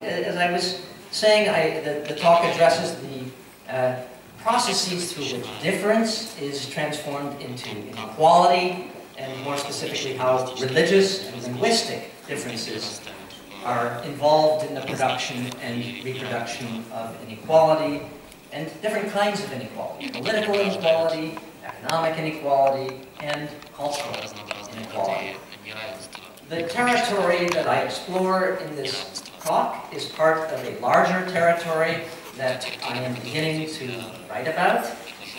As I was saying, the talk addresses the processes through which difference is transformed into inequality, and more specifically how religious and linguistic differences are involved in the production and reproduction of inequality, and different kinds of inequality: political inequality, economic inequality, and cultural inequality. The territory that I explore in this talk is part of a larger territory that I am beginning to write about.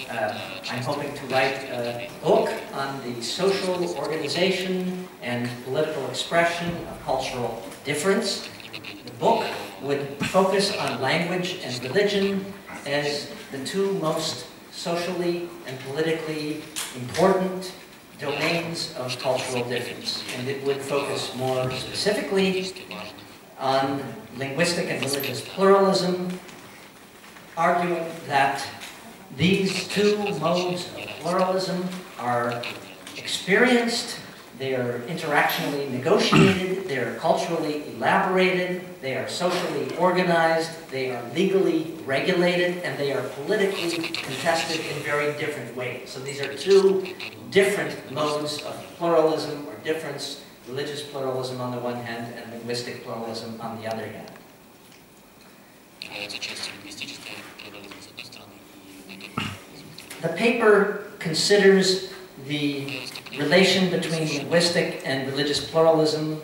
I'm hoping to write a book on the social organization and political expression of cultural difference. The book would focus on language and religion as the two most socially and politically important domains of cultural difference. And it would focus more specifically on linguistic and religious pluralism, arguing that these two modes of pluralism are experienced, they are interactionally negotiated, they are culturally elaborated, they are socially organized, they are legally regulated, and they are politically contested in very different ways. So these are two different modes of pluralism or difference: religious pluralism on the one hand and linguistic pluralism on the other hand. The paper considers the relation between linguistic and religious pluralism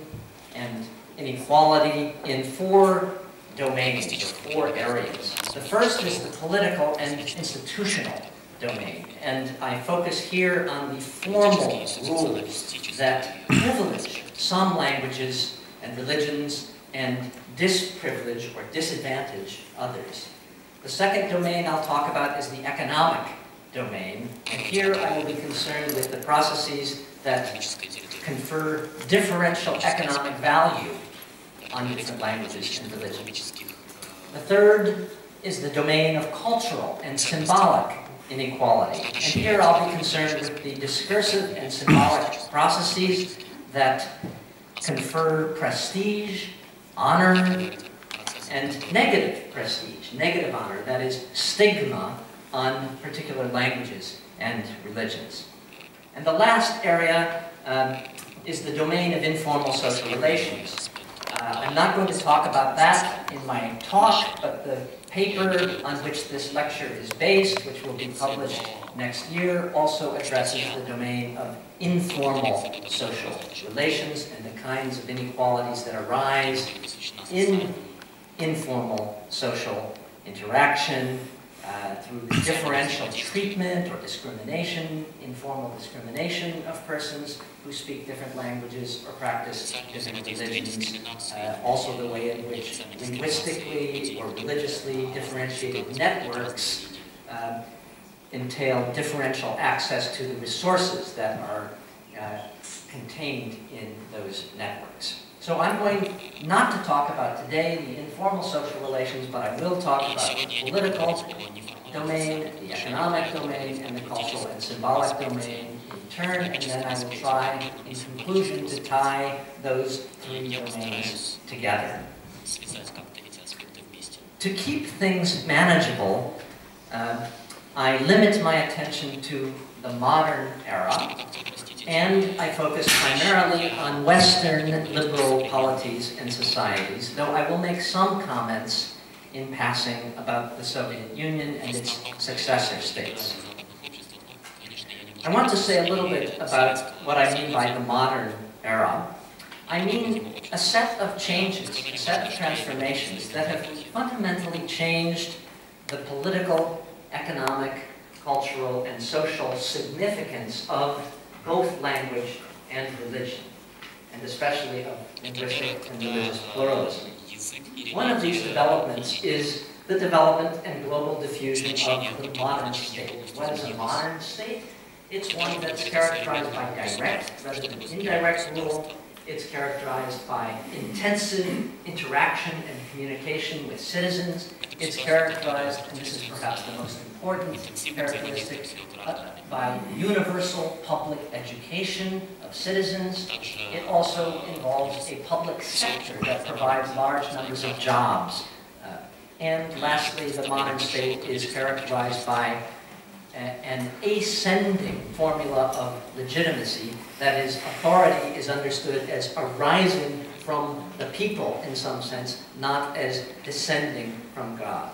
and inequality in four domains, or four areas. The first is the political and institutional domain, and I focus here on the formal rules that privilege some languages and religions and disprivilege or disadvantage others. The second domain I'll talk about is the economic domain, and here I will be concerned with the processes that confer differential economic value on different languages and religions. The third is the domain of cultural and symbolic inequality, and here I'll be concerned with the discursive and symbolic processes that confer prestige, honor, and negative prestige, negative honor, that is stigma, on particular languages and religions. And the last area is the domain of informal social relations. I'm not going to talk about that in my talk, but the paper on which this lecture is based, which will be published next year, also addresses the domain of informal social relations and the kinds of inequalities that arise in informal social interaction, through differential treatment or discrimination, informal discrimination of persons who speak different languages or practice different religions. Also the way in which linguistically or religiously differentiated networks entail differential access to the resources that are contained in those networks. So I'm going not to talk about today the informal social relations, but I will talk about the political domain, the economic domain, and the cultural and symbolic domain in turn, and then I will try, in conclusion, to tie those three domains together. To keep things manageable, I limit my attention to the modern era, and I focus primarily on Western liberal polities and societies, though I will make some comments in passing about the Soviet Union and its successor states. I want to say a little bit about what I mean by the modern era. I mean a set of changes, a set of transformations that have fundamentally changed the political, economic, cultural, and social significance of both language and religion, and especially of linguistic and religious pluralism. One of these developments is the development and global diffusion of the modern state. What is a modern state? It's one that's characterized by direct rather than indirect rule. It's characterized by intensive interaction and communication with citizens. It's characterized, and this is perhaps the most important characteristic, by universal public education of citizens. It also involves a public sector that provides large numbers of jobs. And lastly, the modern state is characterized by an ascending formula of legitimacy. That is, authority is understood as arising from the people in some sense, not as descending from God.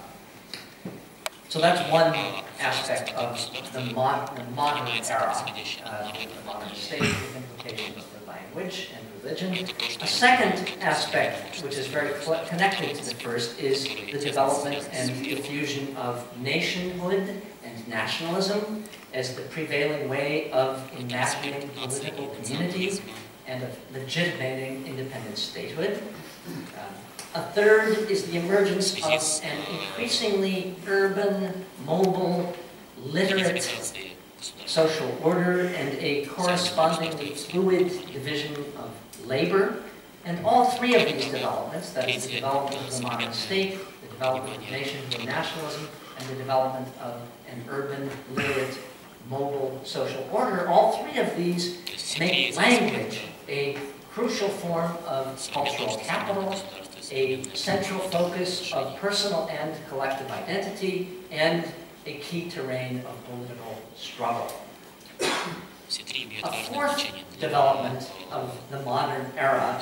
So that's one aspect of the modern era, the modern state, with implications for language and religion. A second aspect, which is very connected to the first, is the development and diffusion of nationhood and nationalism as the prevailing way of imagining political communities and of legitimating independent statehood. A third is the emergence of an increasingly urban, mobile, literate social order and a correspondingly fluid division of labor. And all three of these developments, that is the development of the modern state, the development of nationhood and nationalism, and the development of an urban, literate, mobile social order, all three of these make language a crucial form of cultural capital, a central focus of personal and collective identity, and a key terrain of political struggle. A fourth development of the modern era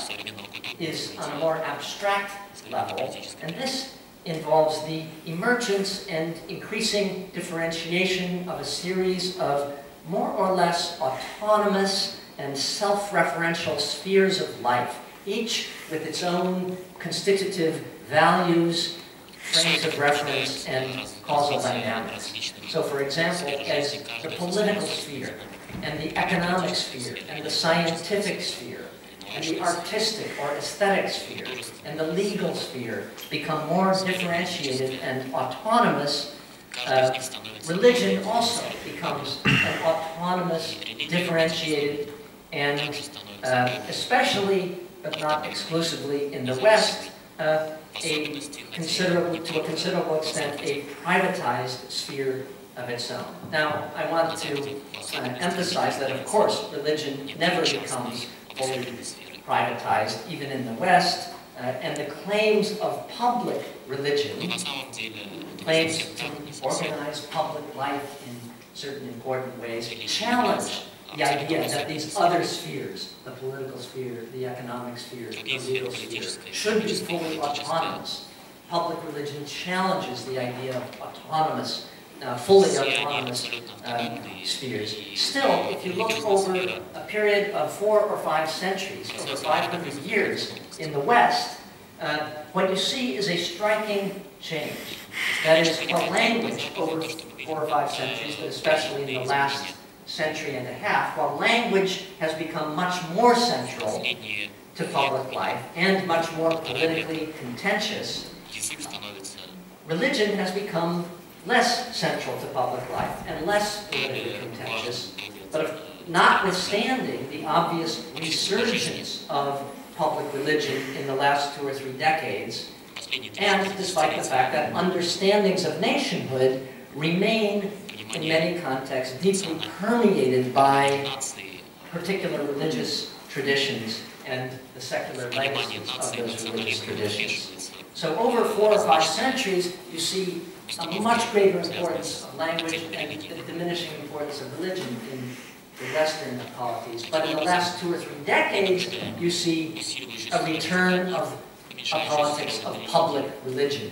is on a more abstract level, and this involves the emergence and increasing differentiation of a series of more or less autonomous and self-referential spheres of life, each with its own constitutive values, frames of reference, and causal dynamics. So, for example, as the political sphere, and the economic sphere, and the scientific sphere, and the artistic or aesthetic sphere, and the legal sphere become more differentiated and autonomous, religion also becomes an autonomous, differentiated, and especially, but not exclusively in the West, to a considerable extent, a privatized sphere of its own. Now, I want to emphasize that, of course, religion never becomes fully privatized, even in the West, and the claims of public religion, claims to organize public life in certain important ways, challenge the idea that these other spheres, the political sphere, the economic sphere, the legal sphere, should be fully autonomous. Public religion challenges the idea of autonomous, fully autonomous spheres. Still, if you look over a period of 4 or 5 centuries, over 500 years in the West, what you see is a striking change. That is, while language over 4 or 5 centuries, but especially in the last century and a half, while language has become much more central to public life and much more politically contentious, religion has become less central to public life and less politically contentious, but notwithstanding the obvious resurgence of public religion in the last 2 or 3 decades, and despite the fact that understandings of nationhood remain, in many contexts, deeply permeated by particular religious traditions and the secular legacies of those religious traditions. So over 4 or 5 centuries, you see a much greater importance of language and the diminishing importance of religion in the Western polities. But in the last 2 or 3 decades, you see a return of a politics of public religion.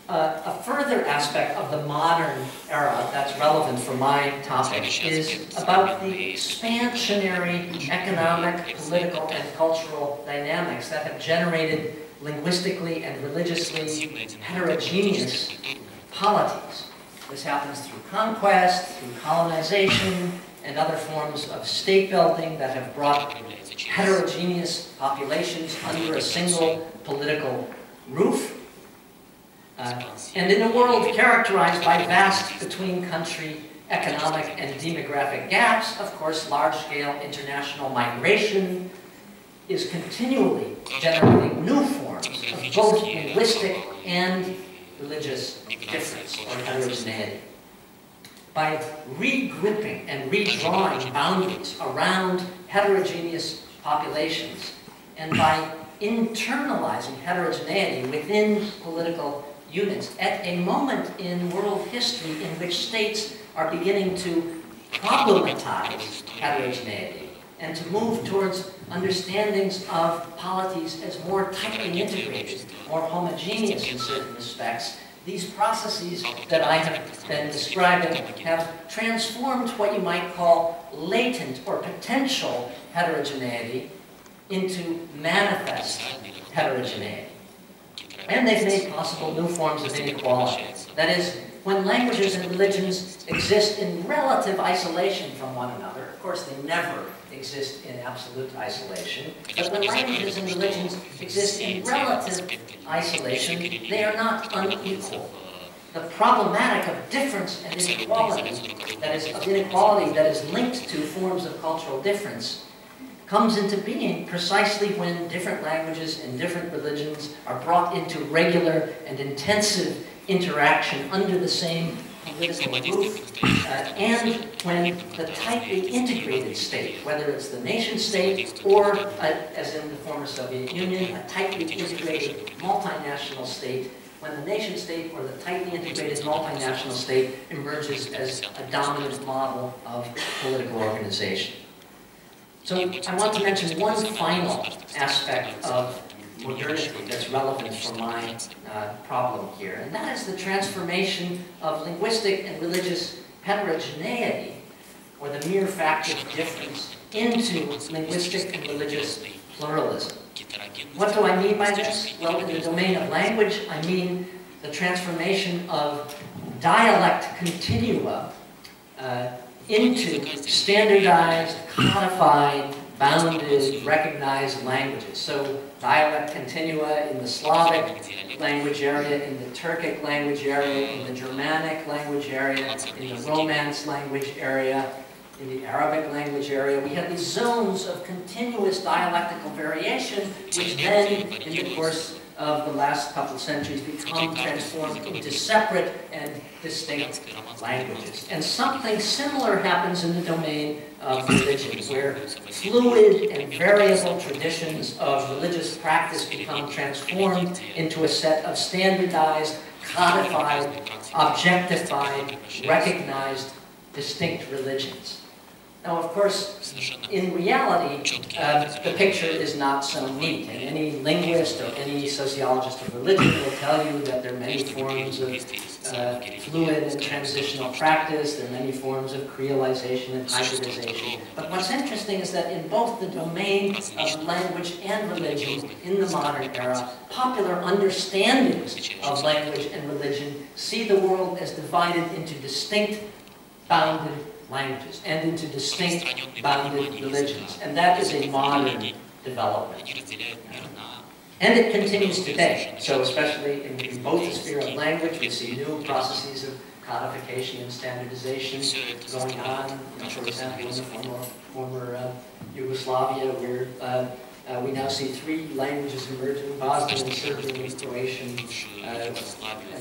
A further aspect of the modern era that's relevant for my topic is about the expansionary economic, political, and cultural dynamics that have generated linguistically and religiously heterogeneous polities. This happens through conquest, through colonization, and other forms of state building that have brought heterogeneous populations under a single political roof. And in a world characterized by vast between-country economic and demographic gaps, of course, large-scale international migration is continually generating new forms of both linguistic and religious difference or heterogeneity. By regrouping and redrawing boundaries around heterogeneous populations, and by internalizing heterogeneity within political units at a moment in world history in which states are beginning to problematize heterogeneity and to move towards understandings of polities as more tightly integrated, more homogeneous in certain respects. These processes that I have been describing have transformed what you might call latent or potential heterogeneity into manifest heterogeneity. And they've made possible new forms of inequality. That is, when languages and religions exist in relative isolation from one another, of course they never exist in absolute isolation, but when languages and religions exist in relative isolation, they are not unequal. The problematic of difference and inequality, that is linked to forms of cultural difference, comes into being precisely when different languages and different religions are brought into regular and intensive interaction under the same political roof, and when the tightly integrated state, whether it's the nation state or, as in the former Soviet Union, a tightly integrated multinational state, when the nation state or the tightly integrated multinational state emerges as a dominant model of political organization. So I want to mention one final aspect of modernity that's relevant for my problem here, and that is the transformation of linguistic and religious heterogeneity, or the mere fact of difference, into linguistic and religious pluralism. What do I mean by this? Well, in the domain of language, I mean the transformation of dialect continua into standardized, codified, bounded, recognized languages. So dialect continua in the Slavic language area, in the Turkic language area, in the Germanic language area, in the Romance language area, in the Arabic language area. We have these zones of continuous dialectical variation, which then, in the course of the last couple centuries, become transformed into separate and distinct languages. And something similar happens in the domain of religion, where fluid and variable traditions of religious practice become transformed into a set of standardized, codified, objectified, recognized, distinct religions. Now, of course, in reality, the picture is not so neat. And any linguist or any sociologist of religion will tell you that there are many forms of fluid and transitional practice, there are many forms of creolization and hybridization. But what's interesting is that in both the domain of language and religion in the modern era, popular understandings of language and religion see the world as divided into distinct, bounded languages and into distinct, bounded religions. And that is a modern development. And it continues today. So especially in both the sphere of language, we see new processes of codification and standardization going on. For example, in the former Yugoslavia, where we now see 3 languages emerging: Bosnian, Serbian, Croatian, and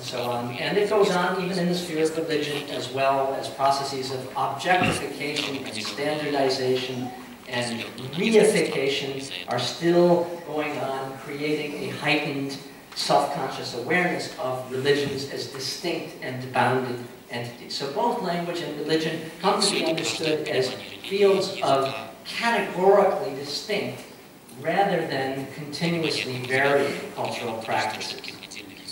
so on. And it goes on even in the sphere of religion, as well as processes of objectification and standardization and reification are still going on, creating a heightened self-conscious awareness of religions as distinct and bounded entities. So both language and religion come to be understood as fields of categorically distinct rather than continuously varying cultural practices.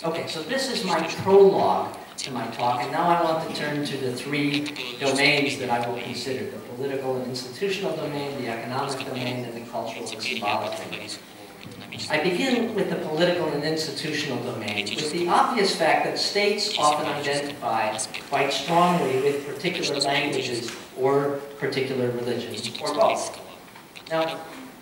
Okay, so this is my prologue to my talk, and now I want to turn to the 3 domains that I will consider: the political and institutional domain, the economic domain, and the cultural and symbolic domain. I begin with the political and institutional domain, with the obvious fact that states often identify quite strongly with particular languages or particular religions, or both. Now,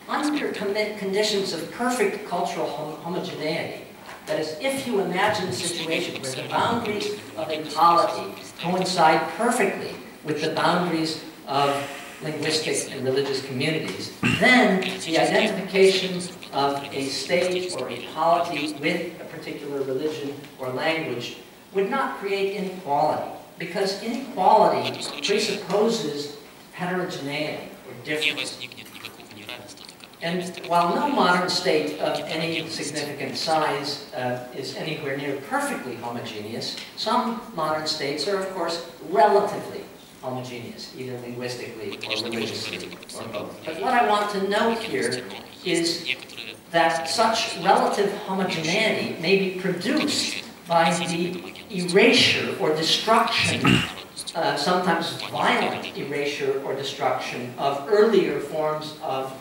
under conditions of perfect cultural homogeneity, that is, if you imagine a situation where the boundaries of a polity coincide perfectly with the boundaries of linguistic and religious communities, then the identification of a state or a polity with a particular religion or language would not create inequality, because inequality presupposes heterogeneity or difference. And while no modern state of any significant size is anywhere near perfectly homogeneous, some modern states are, of course, relatively homogeneous, either linguistically or religiously or both. But what I want to note here is that such relative homogeneity may be produced by the erasure or destruction, sometimes violent erasure or destruction, of earlier forms of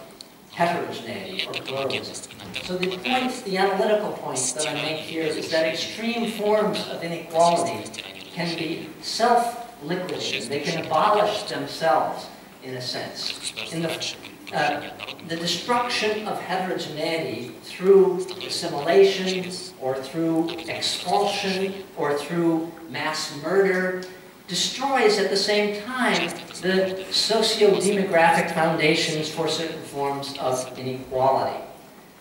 heterogeneity or pluralism. So the point, the analytical point that I make here is that extreme forms of inequality can be self-liquidating. They can abolish themselves, in a sense. In the destruction of heterogeneity through assimilation or through expulsion or through mass murder destroys at the same time the socio-demographic foundations for certain forms of inequality.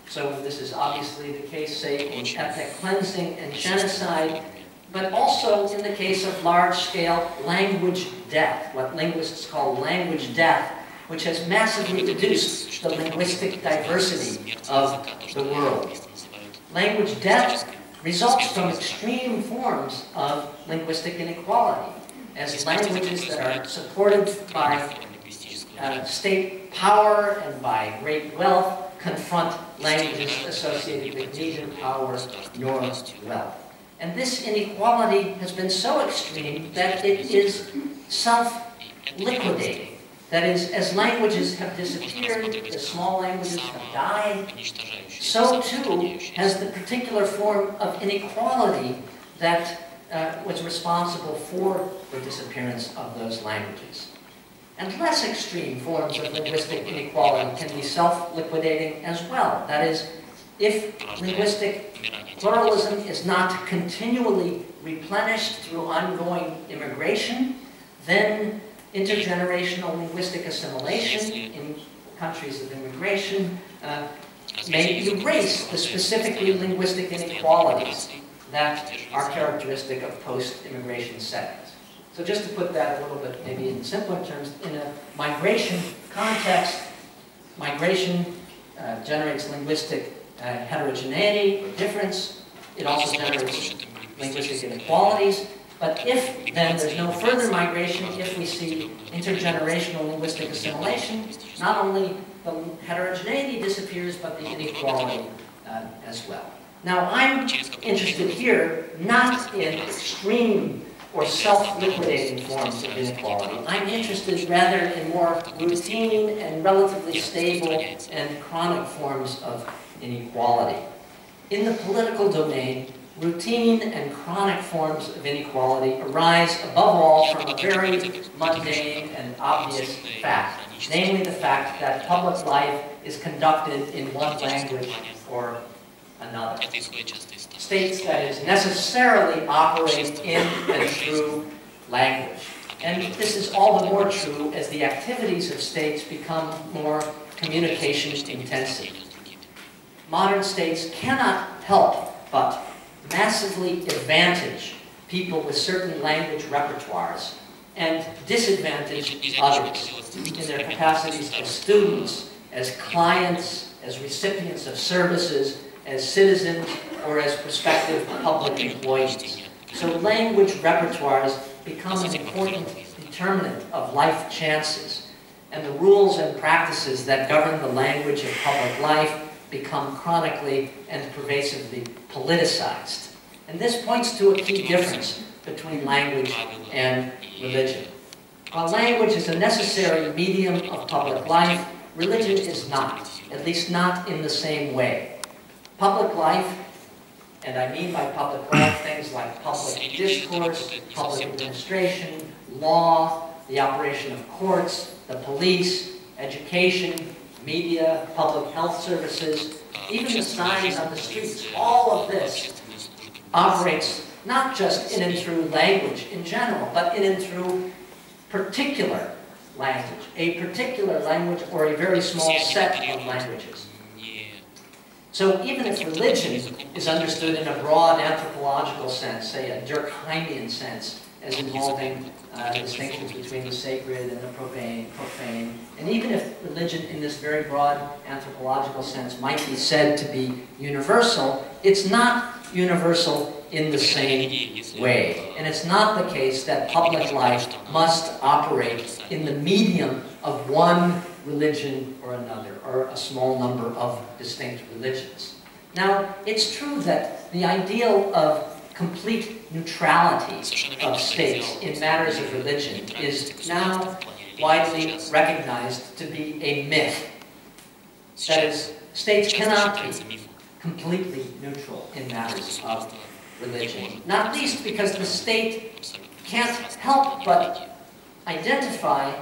So this is obviously the case, say, in ethnic cleansing and genocide, but also in the case of large-scale language death, what linguists call language death, which has massively reduced the linguistic diversity of the world. Language death results from extreme forms of linguistic inequality, as languages that are supported by state power and by great wealth confront languages associated with neither power nor wealth. And this inequality has been so extreme that it is self-liquidating. That is, as languages have disappeared, as small languages have died, so too has the particular form of inequality that was responsible for the disappearance of those languages. And less extreme forms of linguistic inequality can be self-liquidating as well. That is, if linguistic pluralism is not continually replenished through ongoing immigration, then intergenerational linguistic assimilation in countries of immigration may erase the specifically linguistic inequalities that are characteristic of post-immigration settings. So just to put that a little bit maybe in simpler terms, in a migration context, migration generates linguistic heterogeneity or difference. It also generates linguistic inequalities. But if then there's no further migration, if we see intergenerational linguistic assimilation, not only the heterogeneity disappears, but the inequality as well. Now, I'm interested here not in extreme or self-liquidating forms of inequality. I'm interested rather in more routine and relatively stable and chronic forms of inequality. In the political domain, routine and chronic forms of inequality arise above all from a very mundane and obvious fact, namely the fact that public life is conducted in one language or another. States, that is, necessarily operate in and through language. And this is all the more true as the activities of states become more communication intensive. Modern states cannot help but massively advantage people with certain language repertoires and disadvantage others in their capacities as students, as clients, as recipients of services, as citizens, or as prospective public employees. So language repertoires become an important determinant of life chances, and the rules and practices that govern the language of public life become chronically and pervasively politicized. And this points to a key difference between language and religion. While language is a necessary medium of public life, religion is not, at least not in the same way. Public life, and I mean by public life things like public discourse, public administration, law, the operation of courts, the police, education, media, public health services, even the signs on the streets, all of this operates not just in and through language in general, but in and through particular language, or a very small set of languages. So even if religion is understood in a broad anthropological sense, say a Durkheimian sense, as involving distinctions between the sacred and the profane, and even if religion in this very broad anthropological sense might be said to be universal, it's not universal in the same way. And it's not the case that public life must operate in the medium of one religion or another, or a small number of distinct religions. Now, it's true that the ideal of complete neutrality of states in matters of religion is now widely recognized to be a myth. That is, states cannot be completely neutral in matters of religion, not least because the state can't help but identify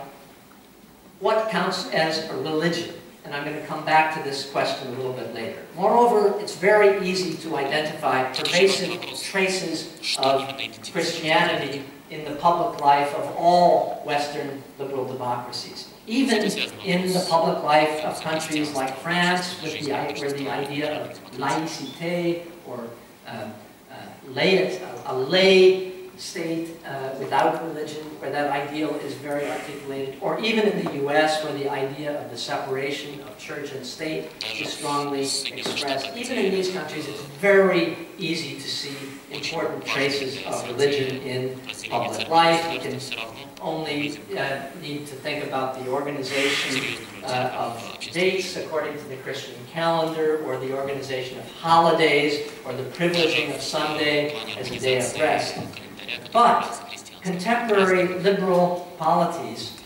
what counts as a religion. And I'm going to come back to this question a little bit later. Moreover, it's very easy to identify pervasive traces of Christianity in the public life of all Western liberal democracies. Even in the public life of countries like France, where the idea of laïcité, or a lay state without religion, where that ideal is very articulated, or even in the US, where the idea of the separation of church and state is strongly expressed. Even in these countries, it's very easy to see important traces of religion in public life. You can only need to think about the organization of dates according to the Christian calendar, or the organization of holidays, or the privileging of Sunday as a day of rest. But contemporary liberal polities,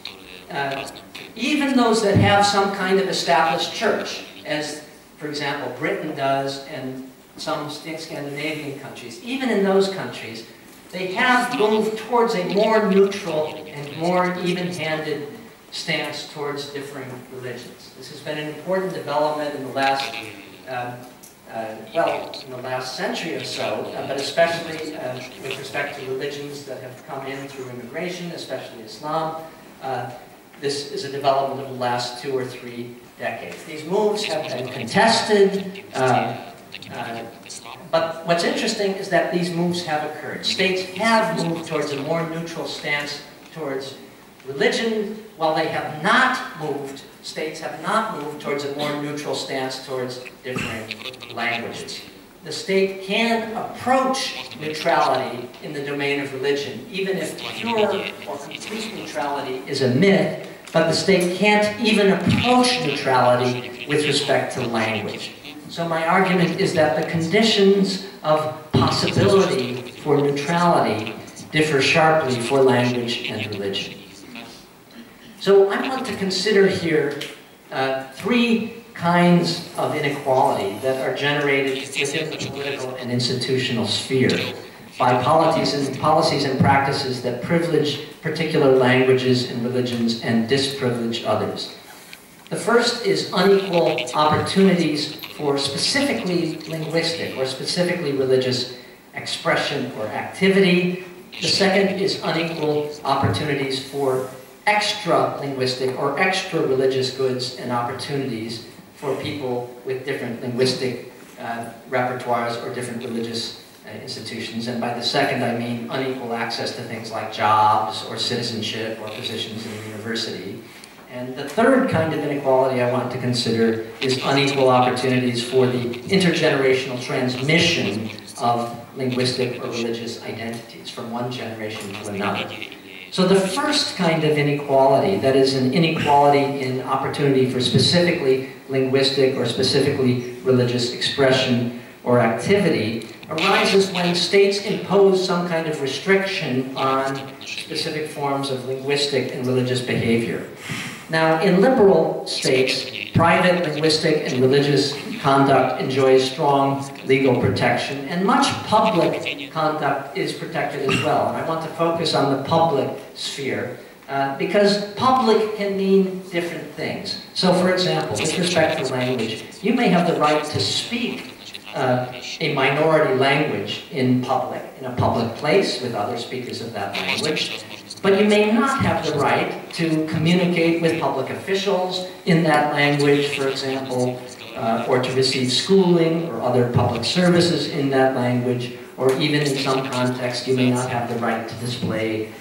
even those that have some kind of established church, as, for example, Britain does and some Scandinavian countries, even in those countries, they have moved towards a more neutral and more even-handed stance towards differing religions. This has been an important development in the last in the last century or so, but especially with respect to religions that have come in through immigration, especially Islam. This is a development of the last 2 or 3 decades. These moves have been contested, but what's interesting is that these moves have occurred. States have moved towards a more neutral stance towards religion, while they have not moved, states have not moved towards a more neutral stance towards different languages. The state can approach neutrality in the domain of religion, even if pure or complete neutrality is a myth, but the state can't even approach neutrality with respect to language. So my argument is that the conditions of possibility for neutrality differ sharply for language and religion. So I want to consider here 3 kinds of inequality that are generated within the political and institutional sphere by policies and practices that privilege particular languages and religions and disprivilege others. The first is unequal opportunities for specifically linguistic or specifically religious expression or activity. The second is unequal opportunities for extra-linguistic or extra-religious goods and opportunities for people with different linguistic repertoires or different religious institutions. And by the second, I mean unequal access to things like jobs or citizenship or positions in the university. And the third kind of inequality I want to consider is unequal opportunities for the intergenerational transmission of linguistic or religious identities from one generation to another. So the first kind of inequality, that is an inequality in opportunity for specifically linguistic or specifically religious expression or activity, arises when states impose some kind of restriction on specific forms of linguistic and religious behavior. Now, in liberal states, private linguistic and religious conduct enjoys strong legal protection, and much public conduct is protected as well. And I want to focus on the public sphere, because public can mean different things. So, for example, with respect to language, you may have the right to speak a minority language in public, in a public place with other speakers of that language. But you may not have the right to communicate with public officials in that language, for example, or to receive schooling or other public services in that language, or even in some contexts you may not have the right to display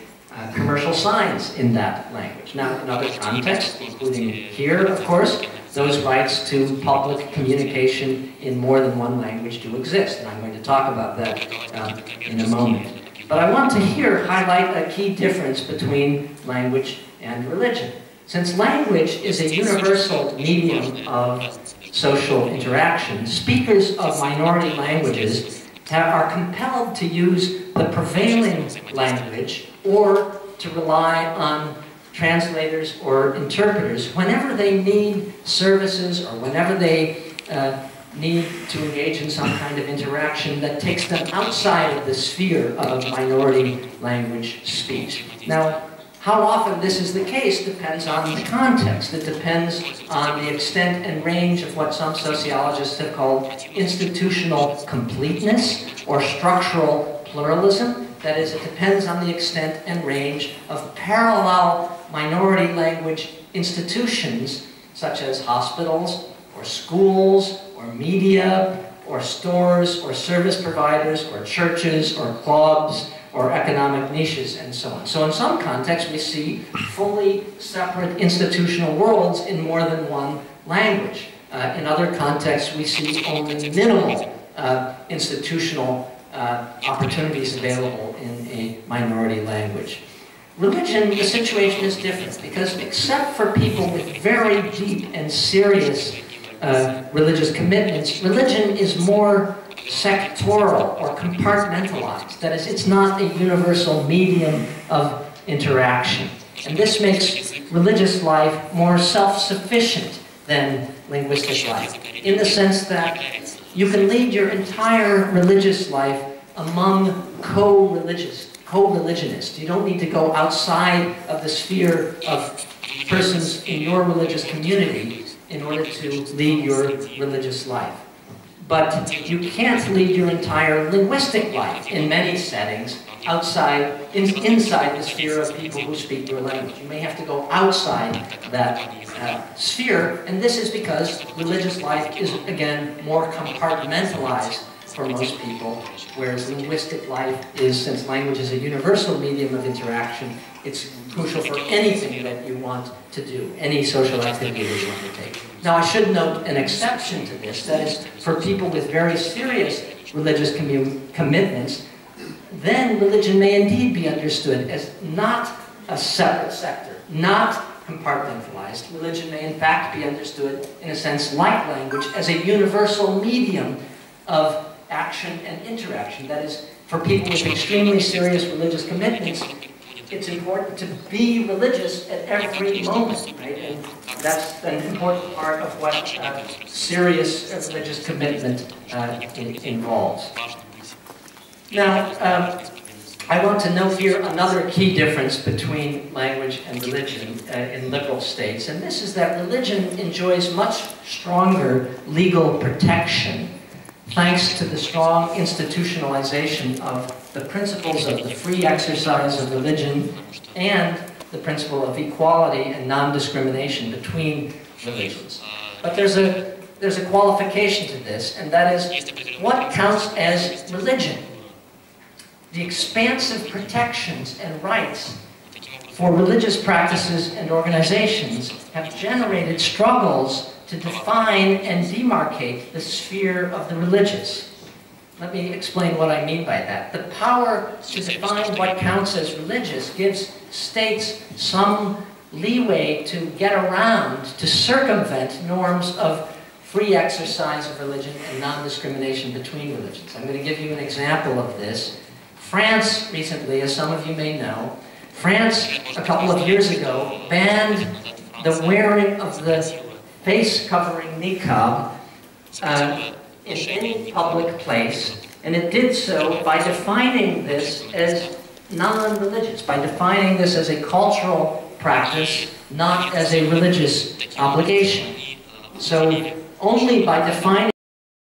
commercial signs in that language. Now, in other contexts, including here, of course, those rights to public communication in more than one language do exist, and I'm going to talk about that in a moment. But I want to here highlight a key difference between language and religion. Since language is a universal medium of social interaction, speakers of minority languages are compelled to use the prevailing language or to rely on translators or interpreters whenever they need services or whenever they need to engage in some kind of interaction that takes them outside of the sphere of minority language speech. Now, how often this is the case depends on the context. It depends on the extent and range of what some sociologists have called institutional completeness or structural pluralism. That is, it depends on the extent and range of parallel minority language institutions, such as hospitals, or schools, or media, or stores, or service providers, or churches, or clubs, or economic niches, and so on. So in some contexts, we see fully separate institutional worlds in more than one language. In other contexts, we see only minimal institutional opportunities available in a minority language. Religion, the situation is different, because except for people with very deep and serious religious commitments, religion is more sectoral or compartmentalized. That is, it's not a universal medium of interaction. And this makes religious life more self-sufficient than linguistic life, in the sense that you can lead your entire religious life among co-religionists. You don't need to go outside of the sphere of persons in your religious community in order to lead your religious life. But you can't lead your entire linguistic life in many settings inside the sphere of people who speak your language. You may have to go outside that sphere, and this is because religious life is, again, more compartmentalized for most people, whereas linguistic life is, since language is a universal medium of interaction, it's crucial for anything that you want to do, any social activity that you undertake. Now, I should note an exception to this, that is, for people with very serious religious commitments, then religion may indeed be understood as not a separate sector, not compartmentalized. Religion may in fact be understood, in a sense like language, as a universal medium of action and interaction. That is, for people with extremely serious religious commitments, it's important to be religious at every moment, right? And that's an important part of what serious religious commitment involves. Now, I want to note here another key difference between language and religion in liberal states, and this is that religion enjoys much stronger legal protection thanks to the strong institutionalization of the principles of the free exercise of religion and the principle of equality and non-discrimination between religions. But there's a qualification to this, and that is what counts as religion. The expansive protections and rights for religious practices and organizations have generated struggles to define and demarcate the sphere of the religious. Let me explain what I mean by that. The power to define what counts as religious gives states some leeway to get around, to circumvent norms of free exercise of religion and non-discrimination between religions. I'm going to give you an example of this. France recently, as some of you may know, France a couple of years ago banned the wearing of the face-covering niqab in any public place, and it did so by defining this as non-religious, by defining this as a cultural practice, not as a religious obligation. So only by defining